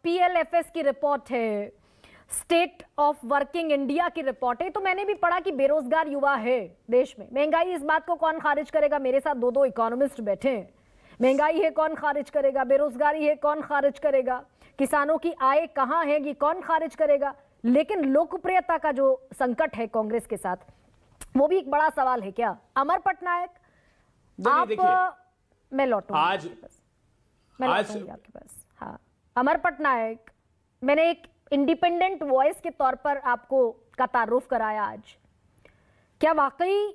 PLFS की report है, state of working India की रिपोर्ट है। तो मैंने भी पढ़ा कि बेरोजगार युवा है देश में। महंगाई, इस बात को कौन खारिज करेगा? मेरे साथ दो इकोनॉमिस्ट बैठे हैं। महंगाई है, कौन खारिज करेगा? बेरोजगारी है, कौन खारिज करेगा? किसानों की आय कहां है, ये कौन खारिज करेगा? लेकिन लोकप्रियता का जो संकट है कांग्रेस के साथ, वो भी एक बड़ा सवाल है क्या? अमर पटनायक, आप मैं लौटूंगी आपके पास। हाँ, अमर पटनायक, मैंने एक इंडिपेंडेंट वॉइस के तौर पर आपको का तारुफ कराया आज। क्या वाकई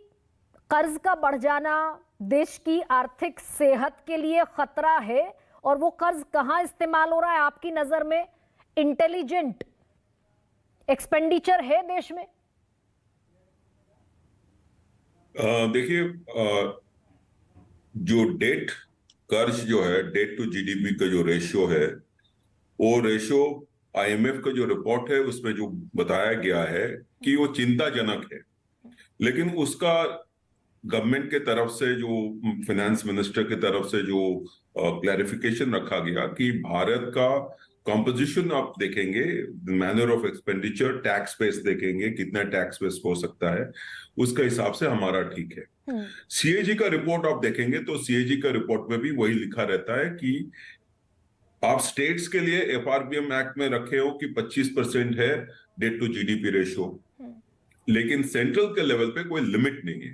कर्ज का बढ़ जाना देश की आर्थिक सेहत के लिए खतरा है? और वो कर्ज कहां इस्तेमाल हो रहा है आपकी नजर में? इंटेलिजेंट एक्सपेंडिचर है देश में? देखिए, जो कर्ज जो है, डेट टू जीडीपी का जो रेशियो है, वो रेशियो आईएमएफ का जो रिपोर्ट है उसमें जो बताया गया है कि वो चिंताजनक है। लेकिन उसका गवर्नमेंट के तरफ से, जो फाइनेंस मिनिस्टर की तरफ से जो क्लैरिफिकेशन रखा गया कि भारत का कॉम्पोजिशन आप देखेंगे, manner of expenditure, tax base देखेंगे, कितना टैक्स बेस हो सकता है, उसका हिसाब से हमारा ठीक है। सीएजी का रिपोर्ट आप देखेंगे तो सीएजी का रिपोर्ट में भी वही लिखा रहता है कि आप स्टेट्स के लिए एफआरबीएम एक्ट में रखे हो कि 25% है डेट टू जीडीपी रेशियो, लेकिन सेंट्रल के लेवल पे कोई लिमिट नहीं है।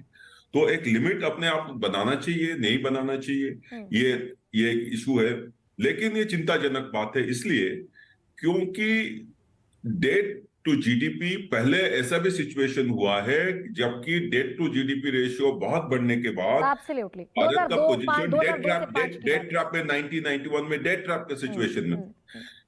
तो एक लिमिट अपने आप बनाना चाहिए, नहीं बनाना चाहिए, ये एक इशू है। लेकिन ये चिंताजनक बात है इसलिए क्योंकि डेट टू जीडीपी, पहले ऐसा भी सिचुएशन हुआ है जबकि डेट टू जीडीपी रेशियो बहुत बढ़ने के बाद भारत का पोजीशन डेट ट्रैप में 1991 में डेट ट्रैप के सिचुएशन में।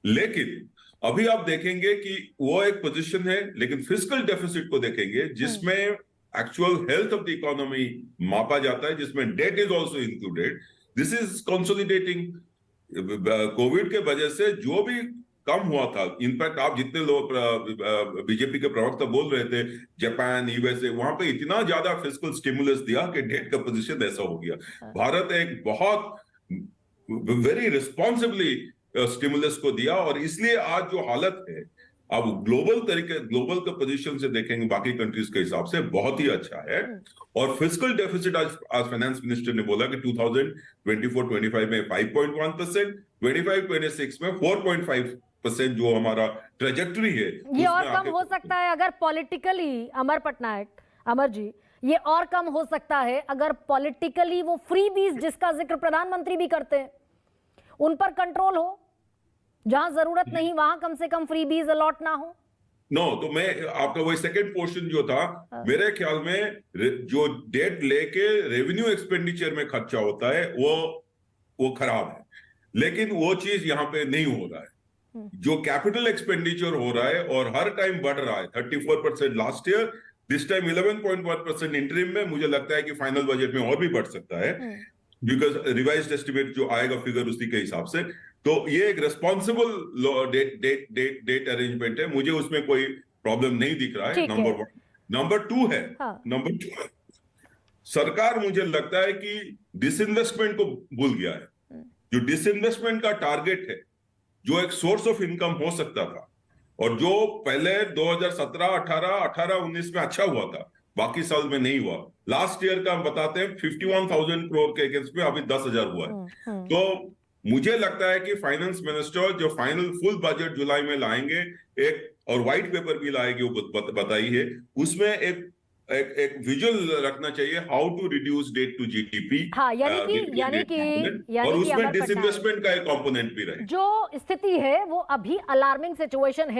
लेकिन अभी आप देखेंगे कि वो एक पोजीशन है, लेकिन फिस्कल डेफिसिट को देखेंगे जिसमें actual health of the economy मापा जाता है, जिसमें debt is also included. This is consolidating. Covid के वजह से जो भी कम हुआ था, इनफैक्ट आप जितने लोग बीजेपी के प्रवक्ता बोल रहे थे, जापान, यूएसए, वहां पे इतना ज्यादा फिस्कल स्टिमुलस दिया कि डेट का पोजीशन ऐसा हो गया। भारत एक बहुत वेरी रिस्पॉन्सिबली स्टिमुलस को दिया, और इसलिए आज जो हालत है, अब ग्लोबल का पोजीशन से देखेंगे बाकी कंट्रीज के हिसाब से बहुत ही अच्छा है। और फिस्कल डेफिसिट आज फाइनेंस मिनिस्टर ने बोला कि 2024-25 में 5.1%, 25-26 में 4.5% जो हमारा ट्रेजेक्टरी है, ये और कम हो सकता है अगर पॉलिटिकली, अमर पटनायक, अमर जी, ये और कम हो सकता है अगर पॉलिटिकली वो फ्रीबीज जिसका जिक्र प्रधानमंत्री भी करते हैं, उन पर कंट्रोल हो। जहां जरूरत नहीं वहां कम से कम फ्रीबीज अलॉट ना हो। तो मैं आपका वही सेकंड पोर्शन जो था, मेरे ख्याल में जो डेट लेके रेवेन्यू एक्सपेंडिचर में खर्चा होता है वो खराब है, लेकिन वो चीज यहाँ पे नहीं हो रहा है। जो कैपिटल एक्सपेंडिचर हो रहा है और हर टाइम बढ़ रहा है, 34% last year, this time 11.1% interim में, मुझे लगता है कि फाइनल बजट में और भी बढ़ सकता है, बिकॉज रिवाइज्ड एस्टिमेट जो आएगा फिगर उसी के हिसाब से। तो ये एक रेस्पॉन्सिबल डेट अरेंजमेंट है, मुझे उसमें कोई प्रॉब्लम नहीं दिख रहा है। नंबर 1। नंबर 2 है, नंबर 2, सरकार मुझे लगता है कि डिसइन्वेस्टमेंट को भूल गया है। जो डिसइन्वेस्टमेंट का टारगेट है, जो एक सोर्स ऑफ इनकम हो सकता था, और जो पहले 2017, 18, 19 में अच्छा हुआ था, बाकी साल में नहीं हुआ। लास्ट ईयर का हम बताते हैं 51,000 करोड़ के अगेंस्ट में अभी 10,000 हुआ है। तो मुझे लगता है कि फाइनेंस मिनिस्टर जो फाइनल फुल बजट जुलाई में लाएंगे, एक और व्हाइट पेपर भी लाएंगे, वो बताई है, उसमें एक विजुअल रखना चाहिए, how to reduce debt to GDP. हाँ, यानी कि और उसमें डिसइन्वेस्टमेंट का एक कंपोनेंट भी रहे। जो स्थिति है वो अभी अलार्मिंग सिचुएशन है।